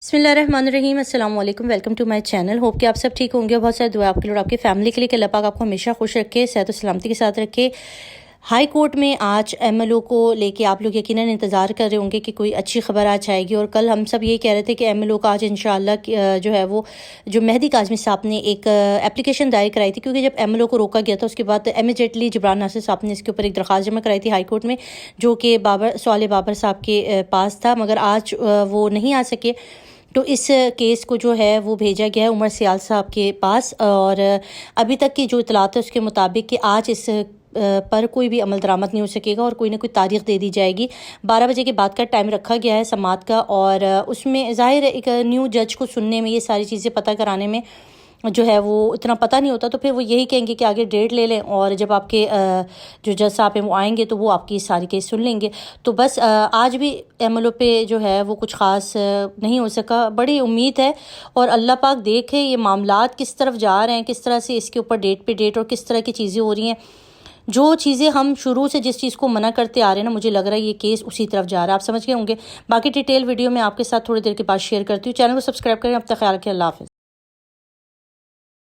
बिस्मिल्लाहिर्रहमानिर्रहीम अस्सलाम वालेकुम welcome to my channel. Hope कि आप सब ठीक होंगे। बहुत सारी दुआ आपके लिए और आपकी फैमिली के लिए कि अल्लाह पाक आपको हमेशा खुश रखे, सेहत और सलामती के साथ रखे। हाई कोर्ट में आज एमएलओ को लेके आप लोग यकीनन इंतज़ार कर रहे होंगे कि कोई अच्छी खबर आज आएगी। और कल हम सब ये कह रहे थे कि एमएलओ का आज इंशाअल्लाह जो है वो जो मेहदी काज़मी साहब ने एक एप्लीकेशन दायर कराई थी, क्योंकि जब एमएलओ को रोका गया था उसके बाद इमीडिएटली जबरान नासिर साहब ने इसके ऊपर एक दरख्वास्त जमा कराई थी हाई कोर्ट में, जो कि सवाल बाबर साहब के पास था, मगर आज वो नहीं आ सके। तो इस केस को जो है वो भेजा गया है उमर सियाल साहब के पास। और अभी तक की जो इतलात है उसके मुताबिक कि आज इस पर कोई भी अमल दरामद नहीं हो सकेगा और कोई ना कोई तारीख दे दी जाएगी। 12 बजे के बाद का टाइम रखा गया है समात का, और उसमें ज़ाहिर है एक न्यू जज को सुनने में, ये सारी चीज़ें पता कराने में जो है वो इतना पता नहीं होता, तो फिर वो यही कहेंगे कि आगे डेट ले लें, और जब आपके जो जज साहब हैं वो आएंगे तो वो आपकी सारी केस सुन लेंगे। तो बस आज भी एमएलओ पे जो है वो कुछ ख़ास नहीं हो सका। बड़ी उम्मीद है और अल्लाह पाक देखे ये मामलात किस तरफ जा रहे हैं, किस तरह से इसके ऊपर डेट पे डेट और किस तरह की चीज़ें हो रही हैं। जो चीज़ें हम शुरू से जिस चीज़ को मना करते आ रहे हैं ना, मुझे लग रहा है ये केस उसी तरफ जा रहा है। आप समझ गए होंगे। बाकी डिटेल वीडियो मैं आपके साथ थोड़ी देर के बाद शेयर करती हूँ। चैनल को सब्सक्राइब करें। अब तक ख्याल रखें। अल्लाह हाफ़िज़।